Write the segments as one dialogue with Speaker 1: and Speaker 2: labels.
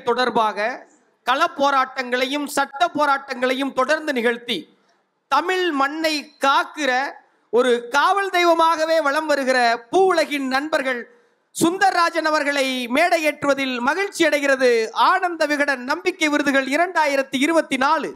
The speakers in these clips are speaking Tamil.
Speaker 1: உரிமைகள் தொடர்பாக கள போராட்டங்களையும் சட்ட போராட்டங்களையும் தொடர்ந்து நிகழ்த்தி தமிழ் மண்ணை காக்கிற ஒரு காவல் தெய்வமாகவே வலம் வருகிற பூ உலகின் நண்பர்கள் சுந்தர்ராஜன் அவர்களை மேடையேற்றுவதில் மகிழ்ச்சி அடைகிறது ஆனந்த விகடன் நம்பிக்கை விருதுகள் 2024.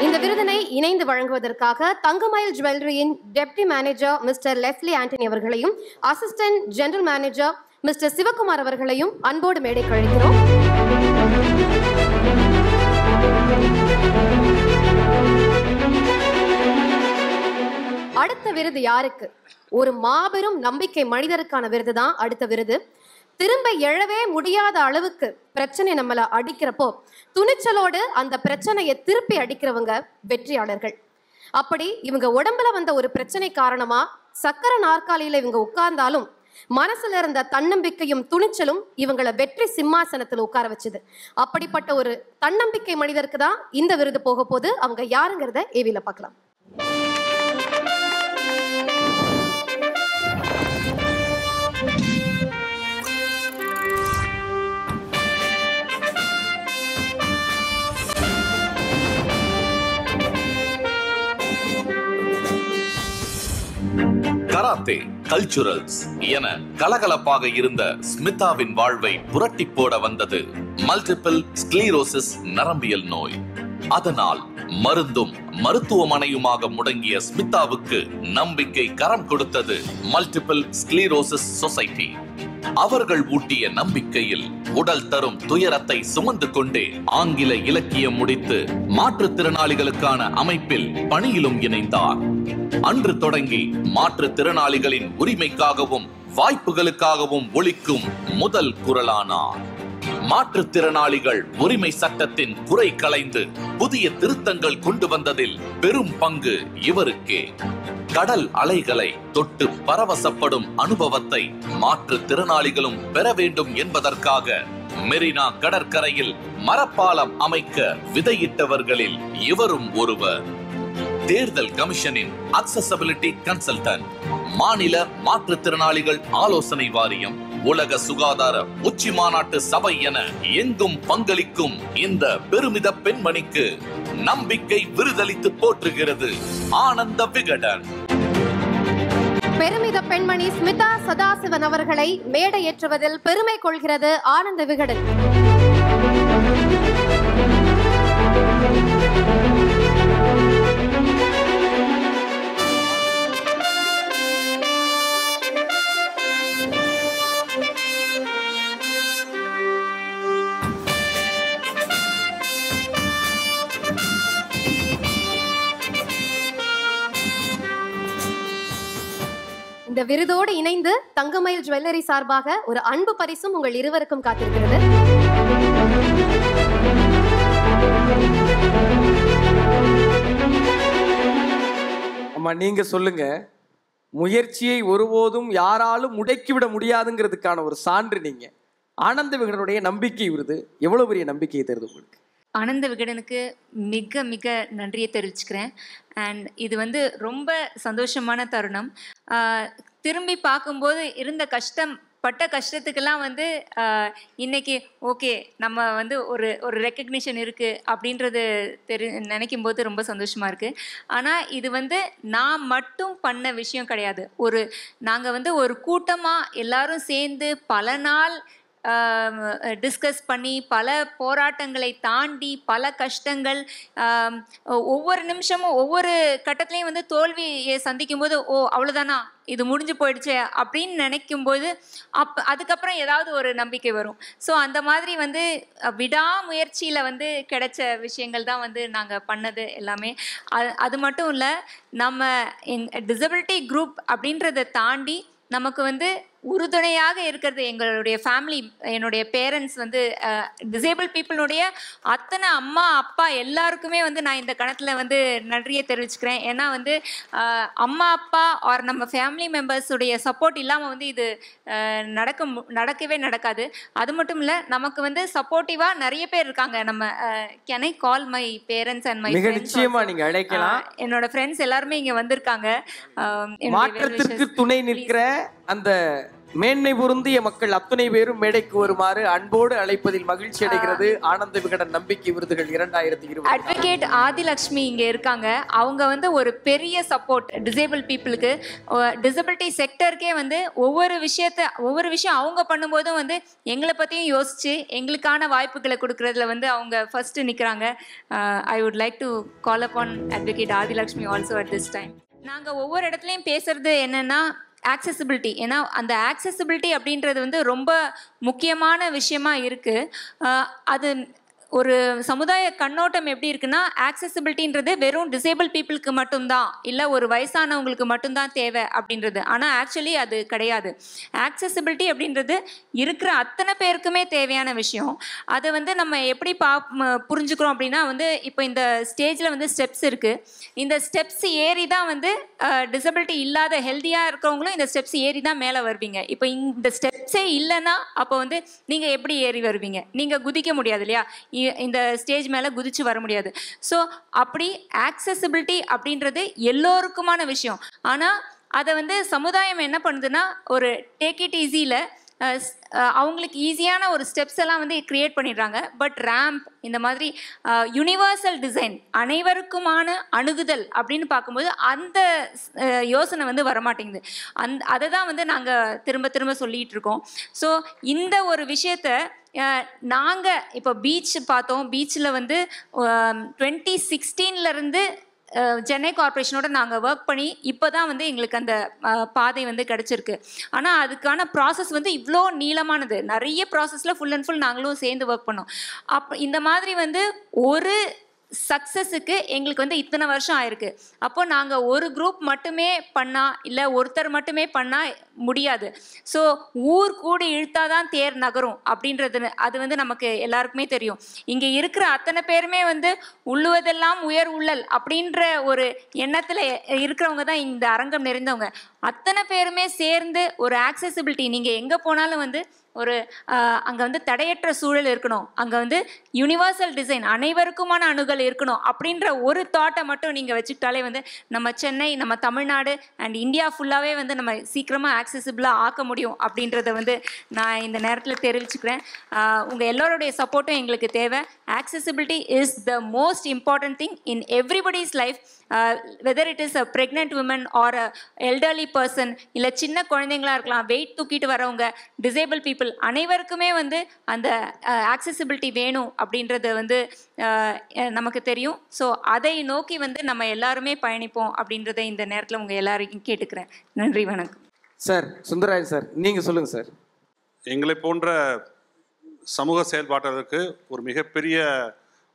Speaker 2: இந்த விருதினை இணைந்து வழங்குவதற்காக தங்கமயில் ஜுவல்லரியின் deputy manager mister Leslie Antony அவர்களையும் assistant general manager mister Sivakumar அவர்களையும் அன்போடு மேடைக்கு அழைக்கிறோம். அடுத்த விருது யாருக்கு? ஒரு மாபெரும் நம்பிக்கை மனிதருக்கான விருது தான் அடுத்த விருது. திரும்ப எழவே முடியாத அளவுக்கு பிரச்சனை நம்மள அடிக்கிறப்போ துணிச்சலோடு அந்த பிரச்சனையை திருப்பி அடிக்கிறவங்க வெற்றியாளர்கள். அப்படி இவங்க உடம்புல வந்த ஒரு பிரச்சனை காரணமா சக்கர நாற்காலியில இவங்க உட்கார்ந்தாலும் மனசுல இருந்த தன்னம்பிக்கையும் துணிச்சலும் இவங்களை வெற்றி சிம்மாசனத்துல உட்கார வச்சுது. அப்படிப்பட்ட ஒரு தன்னம்பிக்கை மனிதருக்கு தான் இந்த விருது போக போது. அவங்க யாருங்கிறத ஏவில பார்க்கலாம்.
Speaker 3: கராத்தே, கல்ச்சுரல்ஸ் என கலகலப்பாக இருந்த ஸ்மிதாவின் வாழ்வை புரட்டி போட வந்தது மல்டிபிள் ஸ்க்ளீரோசிஸ் நரம்பியல் நோய். அதனால் மருந்தும் மருத்துவமனையுமாக முடங்கிய ஸ்மிதாவுக்கு நம்பிக்கை கரம் கொடுத்தது மல்டிபிள் ஸ்க்ளீரோசிஸ் சொசைட்டி. அவர்கள் ஊட்டிய நம்பிக்கையில் உடல் தரும் துயரத்தை சுமந்து கொண்டே ஆங்கில இலக்கியம் முடித்து மாற்றுத்திறனாளிகளுக்கான அமைப்பில் பணியிலும் இணைந்தார். அன்று தொடங்கி மாற்றுத்திறனாளிகளின் உரிமைக்காகவும் வாய்ப்புகளுக்காகவும் ஒலிக்கும் முதல் குரலானார். மாற்றுத்திறனாளிகள் உரிமை சட்டத்தின் குறை களைந்து புதிய திருத்தங்கள் கொண்டு வந்ததில் பெரும் பங்கு இவருக்கே. கடல் அலைகளை தொட்டு பரவசப்படும் அனுபவத்தை மாற்றுத்திறனாளிகளும் பெற வேண்டும் என்பதற்காக மெரினா கடற்கரையில் மரப்பாலம் அமைக்க விதையிட்டவர்களில் இவரும் ஒருவர். தேர்தல் கமிஷனின் அக்சஸபிலிட்டி கன்சல்டன்ட், மாநில மாற்றுத்திறனாளிகள் ஆலோசனை வாரியம், உலக சுகாதார உச்சி மாநாட்டு சபை என எங்கும் பங்களிக்கும் இந்த பெருமித பெண்மணிக்கு நம்பிக்கை விருதளித்து போற்றுகிறது ஆனந்த விகடன்.
Speaker 2: பெருமித பெண்மணி ஸ்மிதா சதாசிவன் அவர்களை மேடையேற்றுவதில் பெருமை கொள்கிறது ஆனந்த விகடன். இந்த விருதோடு இணைந்து தங்கமயில் ஜுவல்லரி சார்பாக ஒரு அன்பு பரிசும் உங்கள் இருவருக்கும் காத்திருக்கிறது.
Speaker 1: அம்மா, நீங்க சொல்லுங்க. முயற்சியை ஒருபோதும் யாராலும் முடக்கிவிட முடியாதுங்கிறதுக்கான ஒரு சான்று நீங்க. ஆனந்த விகடனுடைய நம்பிக்கை விருது எவ்வளவு பெரிய நம்பிக்கையை தருது உங்களுக்கு?
Speaker 4: ஆனந்த விகடனுக்கு மிக மிக நன்றியை தெரிவிச்சுக்கிறேன். அண்ட் இது ரொம்ப சந்தோஷமான தருணம். திரும்பி பார்க்கும்போது இருந்த பட்ட கஷ்டத்துக்கெல்லாம் இன்னைக்கு ஓகே நம்ம ஒரு ஒரு ரெக்கக்னிஷன் இருக்குது அப்படின்றது நினைக்கும் போது ரொம்ப சந்தோஷமாக இருக்குது. ஆனால் இது நான் மட்டும் பண்ண விஷயம் கிடையாது. நாங்கள் ஒரு கூட்டமாக எல்லாரும் சேர்ந்து பல நாள் டிஸ்கஸ் பண்ணி பல போராட்டங்களை தாண்டி பல கஷ்டங்கள், ஒவ்வொரு நிமிஷமும் ஒவ்வொரு கட்டத்துலேயும் தோல்வியை சந்திக்கும் போது ஓ அவ்வளோதானா இது முடிஞ்சு போயிடுச்சு அப்படின்னு நினைக்கும்போது அதுக்கப்புறம் ஏதாவது ஒரு நம்பிக்கை வரும். ஸோ அந்த மாதிரி விடாமுயற்சியில் கிடைச்ச விஷயங்கள் தான் நாங்கள் பண்ணது எல்லாமே. அது மட்டும் இல்லை, நம்ம டிசபிலிட்டி குரூப் அப்படின்றத தாண்டி நமக்கு உறுதுணையாக இருக்கிறது எங்களுடைய ஃபேமிலி, என்னுடைய பேரண்ட்ஸ் வந்து டிசேபிள் பீப்புளுடைய அத்தனை அம்மா அப்பா எல்லாருக்குமே வந்து நான் இந்த கணத்தில் வந்து நன்றியை தெரிவிச்சுக்கிறேன். ஏன்னா வந்து அம்மா அப்பா ஆர் நம்ம ஃபேமிலி மெம்பர்ஸுடைய சப்போர்ட் இல்லாமல் வந்து இது நடக்கவே நடக்காது. அது மட்டும் இல்லை, நமக்கு வந்து சப்போர்ட்டிவாக நிறைய பேர் இருக்காங்க. நம்ம can I call my parents and my
Speaker 1: நிச்சயமா நீங்க அழைக்கலாம்.
Speaker 4: என்னோட ஃப்ரெண்ட்ஸ் எல்லாருமே இங்க வந்திருக்காங்க.
Speaker 1: மாற்றத்திற்கு துணை நிற்கிற அந்த மேன்மை பொருந்திய மக்கள் அத்துணை பேரும் மேடைக்கு வருமாறு அன்போடு அழைப்பதில் மகிழ்ச்சி அடைகிறது ஆனந்த விகடன் நம்பிக்கை விருதுகள் 2020.
Speaker 4: அட்வொகேட் ஆதிலட்சுமி இங்க இருக்காங்க. அவங்க வந்து ஒரு பெரிய சப்போர்ட் டிசேபிள் பீப்புளுக்கு, டிசபிலிட்டி செக்டருக்கே வந்து ஒவ்வொரு விஷயம் அவங்க பண்ணும்போதும் வந்து எங்களை பத்தியும் யோசிச்சு எங்களுக்கான வாய்ப்புகளை கொடுக்கறதுல வந்து அவங்க ஃபர்ஸ்ட் நிக்கிறாங்க. I would like to call upon advocate Adhilakshmi also at this time. நாங்க ஒவ்வொரு இடத்துலையும் பேசுறது என்னன்னா ஆக்சசிபிலிட்டி. ஏன்னா அந்த ஆக்சசிபிலிட்டி அப்படின்றது வந்து ரொம்ப முக்கியமான விஷயமா இருக்கு. அது ஒரு சமுதாய கண்ணோட்டம் எப்படி இருக்குன்னா, ஆக்சசிபிலிட்டின்றது வெறும் டிசேபிள் பீப்புளுக்கு மட்டும்தான், இல்லை ஒரு வயசானவங்களுக்கு மட்டும்தான் தேவை அப்படின்றது. ஆனால் ஆக்சுவலி அது கிடையாது. ஆக்சசிபிலிட்டி அப்படின்றது இருக்கிற அத்தனை பேருக்குமே தேவையான விஷயம். அதை வந்து நம்ம எப்படி புரிஞ்சுக்கிறோம் அப்படின்னா வந்து இப்போ இந்த ஸ்டேஜில் வந்து ஸ்டெப்ஸ் இருக்குது. இந்த ஸ்டெப்ஸ் ஏறி தான் வந்து டிசபிலிட்டி இல்லாத ஹெல்த்தியாக இருக்கிறவங்களும் இந்த ஸ்டெப்ஸ் ஏறி தான் மேலே வருவீங்க. இப்போ இந்த ஸ்டெப்ஸே இல்லைன்னா அப்போ வந்து நீங்கள் எப்படி ஏறி வருவீங்க? நீங்கள் குதிக்க முடியாது இல்லையா, இந்த ஸ்டேஜ் மேலே குதிச்சு வர முடியாது. ஸோ அப்படி ஆக்சசிபிலிட்டி அப்படின்றது எல்லோருக்குமான விஷயம். ஆனால் அதை வந்து சமுதாயம் என்ன பண்ணுதுன்னா, ஒரு டேக் இட் ஈஸியில் அவங்களுக்கு ஈஸியான ஒரு ஸ்டெப்ஸ் எல்லாம் வந்து கிரியேட் பண்ணிடுறாங்க. பட் ரேம்ப் இந்த மாதிரி யூனிவர்சல் டிசைன், அனைவருக்குமான அணுகுதல் அப்படின்னு பார்க்கும்போது அந்த யோசனை வந்து வரமாட்டேங்குது. அதை தான் வந்து நாங்கள் திரும்ப திரும்ப சொல்லிகிட்டு இருக்கோம். ஸோ இந்த ஒரு விஷயத்த நாங்கள் இப்போ பீச் பார்த்தோம். பீச்சில் வந்து 2016 சென்னை கார்பரேஷனோட நாங்கள் ஒர்க் பண்ணி இப்போ தான் வந்து எங்களுக்கு அந்த பாதை வந்து கிடச்சிருக்கு. ஆனால் அதுக்கான ப்ராசஸ் வந்து இவ்வளோ நீளமானது. நிறைய ப்ராசஸில் ஃபுல் அண்ட் ஃபுல் நாங்களும் சேர்ந்து ஒர்க் பண்ணோம். இந்த மாதிரி வந்து ஒரு சக்ஸஸுக்கு எங்களுக்கு வந்து இத்தனை வருஷம் ஆயிருக்கு. அப்போ நாங்கள் ஒரு குரூப் மட்டுமே பண்ணால், இல்லை ஒருத்தர் மட்டுமே பண்ணால் முடியாது. ஸோ ஊர் கூடி இழுத்தாதான் தேர் நகரும் அப்படின்றது அது வந்து நமக்கு எல்லாருக்குமே தெரியும். இங்கே இருக்கிற அத்தனை பேருமே வந்து உள்ளுவதெல்லாம் உயர் உள்ளல் அப்படின்ற ஒரு எண்ணத்தில் இருக்கிறவங்க தான் இந்த அரங்கம் நிறைந்தவங்க. அத்தனை பேருமே சேர்ந்து ஒரு ஆக்சசிபிலிட்டி, நீங்கள் எங்கே போனாலும் வந்து ஒரு அங்கே வந்து தடையற்ற சூழல் இருக்கணும், அங்கே வந்து யூனிவர்சல் டிசைன், அனைவருக்குமான அணுகல் இருக்கணும் அப்படின்ற ஒரு தாட்டை மட்டும் நீங்கள் வச்சுக்கிட்டாலே வந்து நம்ம சென்னை, நம்ம தமிழ்நாடு அண்ட் இந்தியா ஃபுல்லாகவே வந்து நம்ம சீக்கிரமாக ஆக்சசிபிளாக ஆக்க முடியும் அப்படின்றத வந்து நான் இந்த நேரத்தில் தெரிவிச்சுக்கிறேன். உங்கள் எல்லோருடைய சப்போர்ட்டும் எங்களுக்கு தேவை. Accessibility is the most important thing in everybody's life. Whether it is a pregnant woman or a elderly person, இல்லை சின்ன குழந்தைங்களா இருக்கலாம், வெயிட் தூக்கிட்டு வரவங்க, டிசேபிள் பீப்புள், அனைவருக்குமே வந்து அந்த ஆக்சசிபிலிட்டி வேணும் அப்படின்றது வந்து நமக்கு தெரியும். ஸோ அதை நோக்கி வந்து நம்ம எல்லாருமே பயணிப்போம் அப்படின்றத இந்த நேரத்தில் உங்கள் எல்லாரையும் கேட்டுக்கிறேன். நன்றி, வணக்கம்.
Speaker 1: சார் சுந்தரராஜன் சார், நீங்கள் சொல்லுங்கள் சார்.
Speaker 5: எங்களை போன்ற சமூக செயல்பாட்டாளருக்கு ஒரு மிகப்பெரிய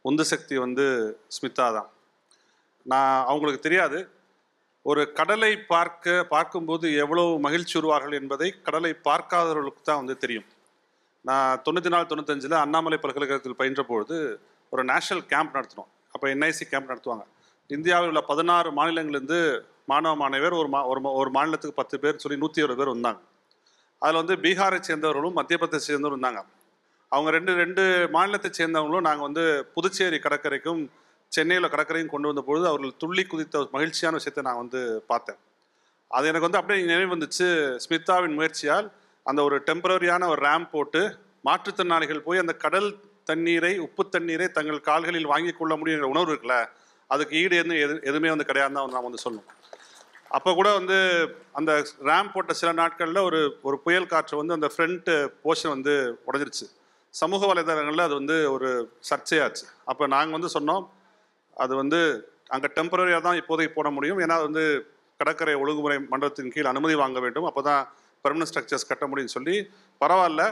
Speaker 5: உந்து சக்தி வந்து ஸ்மிதா தான். அவங்களுக்கு தெரியாது, ஒரு கடலை பார்க்கும்போது எவ்வளவு மகிழ்ச்சி உருவார்கள் என்பதை கடலை பார்க்காதவர்களுக்கு தான் வந்து தெரியும். நான் 94-95 அண்ணாமலை பல்கலைக்கழகத்தில் பயின்ற பொழுது ஒரு நேஷனல் கேம்ப் நடத்தினோம். அப்போ NIC கேம்ப் நடத்துவாங்க. இந்தியாவில் உள்ள 16 மாநிலங்களிலிருந்து மாணவர் ஒரு மாநிலத்துக்கு 10 பேர் சொல்லி 120 பேர் வந்தாங்க. அதில் வந்து பீகாரை சேர்ந்தவர்களும் மத்திய பிரதேசத்தை சேர்ந்தவரும் இருந்தாங்க. அவங்க ரெண்டு மாநிலத்தை சேர்ந்தவங்களும் நாங்கள் வந்து புதுச்சேரி கடற்கரைக்கும் சென்னையில் கடற்கரையும் கொண்டு வந்த பொழுது அவர்கள் துள்ளி குதித்த மகிழ்ச்சியான விஷயத்தை நான் வந்து பார்த்தேன். அது எனக்கு வந்து அப்படியே நினைவு வந்துச்சு. ஸ்மிதாவின் முயற்சியால் அந்த ஒரு டெம்பரரியான ஒரு ரேம்ப் போட்டு மாற்றுத்திறனாளிகள் போய் அந்த கடல் தண்ணீரை, உப்பு தண்ணீரை தங்கள் கால்களில் வாங்கி கொள்ள முடியுங்கிற உணர்வு இருக்குல்ல, அதுக்கு ஈடு எதுவுமே வந்து கிடையாது தான் நான் வந்து சொல்லணும். அப்போ கூட வந்து அந்த ரேம்ப் போட்ட சில நாட்களில் ஒரு புயல் காற்று வந்து அந்த ஃப்ரண்ட் போர்ஷன் வந்து உடஞ்சிருச்சு. சமூக வலைதளங்களில் அது வந்து ஒரு சர்ச்சையாச்சு. அப்போ நாங்கள் வந்து சொன்னோம், அது வந்து அங்கே டெம்பரரியாக தான் இப்போதைக்கு போட முடியும். ஏன்னா வந்து கடற்கரை ஒழுங்குமுறை மண்டலத்தின் கீழ் அனுமதி வாங்க வேண்டும், அப்போ தான் பெர்மனன்ட் ஸ்ட்ரக்சர்ஸ் கட்ட முடியும்னு சொல்லி, பரவாயில்ல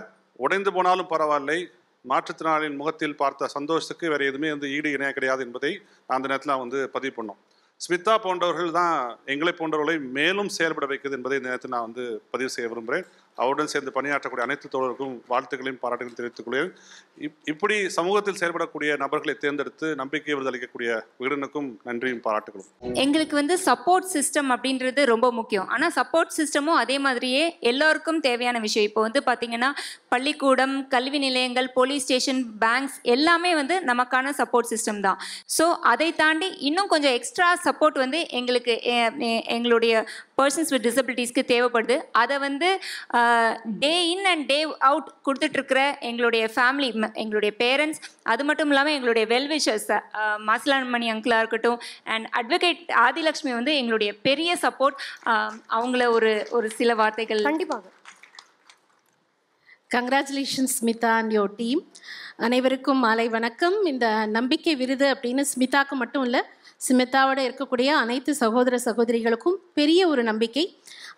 Speaker 5: உடைந்து போனாலும் பரவாயில்லை, மாற்றுத்திறனாளியின் முகத்தில் பார்த்த சந்தோஷத்துக்கு வேறு எதுவுமே வந்து ஈடு இணையாக கிடையாது என்பதை நான் அந்த நேரத்தில் வந்து பதிவு பண்ணோம். ஸ்மிதா போன்றவர்கள் தான் எங்களை போன்றவர்களை மேலும் செயல்பட வைக்கிறது என்பதை இந்த நேரத்தில் நான் வந்து பதிவு செய்ய விரும்புகிறேன். அவருடன் சேர்ந்து பணியாற்றக்கூடிய அனைத்து தோழருக்கும் வாழ்த்துக்களையும் பாராட்டுகளையும் தெரிவித்துக் கொள்கிறேன். இப்படி சமூகத்தில் செயல்படக்கூடிய நபர்களை தேர்ந்தெடுத்து நம்பிக்கை விருது அளிக்கக்கூடிய விகடனுக்கும் நன்றியும் பாராட்டுகளும்.
Speaker 4: எங்களுக்கு வந்து சப்போர்ட் சிஸ்டம் அப்படின்றது ரொம்ப முக்கியம். ஆனால் சப்போர்ட் சிஸ்டமும் அதே மாதிரியே எல்லாருக்கும் தேவையான விஷயம். இப்போ வந்து பார்த்தீங்கன்னா பள்ளிக்கூடம், கல்வி நிலையங்கள், போலீஸ் ஸ்டேஷன், பேங்க்ஸ் எல்லாமே வந்து நமக்கான சப்போர்ட் சிஸ்டம் தான். ஸோ அதை தாண்டி இன்னும் கொஞ்சம் எக்ஸ்ட்ரா சப்போர்ட் வந்து எங்களுக்கு எங்களுடைய பர்சன்ஸ் வித் டிசபிலிட்டிஸ்க்கு தேவைப்படுது. அதை வந்து டே இன் அண்ட் டே அவுட் கொடுத்துட்ருக்கிற எங்களுடைய ஃபேமிலி, எங்களுடைய பேரண்ட்ஸ், அது மட்டும் இல்லாமல் எங்களுடைய வெல்விஷர்ஸ் மாசிலாமணி அங்கிளாக இருக்கட்டும் அண்ட் அட்வொகேட் ஆதிலக்ஷ்மி வந்து எங்களுடைய பெரிய சப்போர்ட். அவங்கள ஒரு சில வார்த்தைகள்.
Speaker 2: கண்டிப்பாக.
Speaker 6: Congratulations Smitha and your team. அனைவருக்கும் மாலை வணக்கம். இந்த நம்பிக்கை விருது அப்படின்னு ஸ்மிதாவுக்கு மட்டும் இல்லை, ஸ்மிதாவோட இருக்கக்கூடிய அனைத்து சகோதர சகோதரிகளுக்கும் பெரிய ஒரு நம்பிக்கை.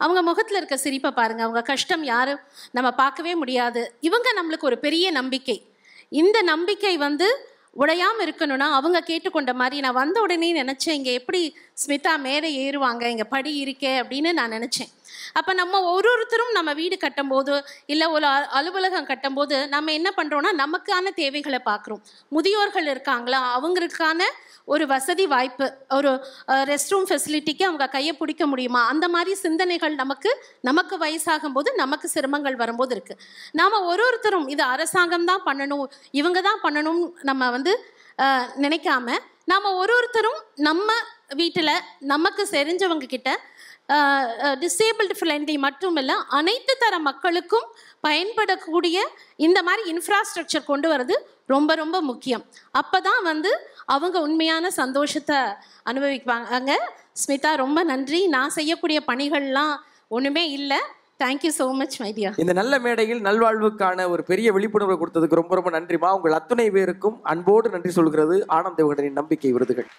Speaker 6: அவங்க முகத்தில் இருக்க சிரிப்பை பாருங்கள். அவங்க கஷ்டம் யாரும் நம்ம பார்க்கவே முடியாது. இவங்க நம்மளுக்கு ஒரு பெரிய நம்பிக்கை. இந்த நம்பிக்கை வந்து உடையாமல் இருக்கணும்னா அவங்க கேட்டுக்கொண்ட மாதிரி நான் வந்த உடனே நினச்சேன், இங்கே எப்படி ஸ்மிதா மேலே ஏறுவாங்க, இங்கே படி இருக்கே அப்படின்னு நான் நினச்சேன். அப்போ நம்ம ஒருத்தரும் நம்ம வீடு கட்டும்போது இல்லை ஒரு அலுவலகம் கட்டும்போது நம்ம என்ன பண்ணுறோன்னா நமக்கான தேவைகளை பார்க்குறோம். முதியோர்கள் இருக்காங்களா, அவங்களுக்கான ஒரு வசதி வாய்ப்பு, ஒரு ரெஸ்ட் ரூம் ஃபெசிலிட்டிக்கு அவங்க கையை பிடிக்க முடியுமா, அந்த மாதிரி சிந்தனைகள் நமக்கு வயசாகும் போது நமக்கு சிரமங்கள் வரும்போது இருக்குது. நாம் ஒருத்தரும் இது அரசாங்கம் தான் பண்ணணும், இவங்க தான் பண்ணணும் நம்ம வந்து நினைக்காம நாம் ஒருத்தரும் நம்ம வீட்டில் நமக்கு தெரிஞ்சவங்க கிட்ட டிசேபிள்டு ஃப்ரெண்ட்லி மட்டும் இல்லை அனைத்து தர மக்களுக்கும் பயன்படக்கூடிய இந்த மாதிரி இன்ஃப்ராஸ்ட்ரக்சர் கொண்டு வர்றது ரொம்ப ரொம்ப முக்கியம். அப்போ தான் வந்து அவங்க உண்மையான சந்தோஷத்தை அனுபவிப்பாங்க. ஸ்மிதா ரொம்ப நன்றி. நான் செய்யக்கூடிய பணிகள்லாம் ஒன்றுமே இல்லை. Thank you so much my dear.
Speaker 1: இந்த நல்ல மேடையில் நல்வாழ்வுக்கான ஒரு பெரிய விழிப்புணர்வு கொடுத்ததுக்கு ரொம்ப ரொம்ப நன்றிமா. உங்கள் அத்துணை பேருக்கும் அன்போடு நன்றி சொல்கிறது ஆனந்த விகடனின் நம்பிக்கை விருதுகள்.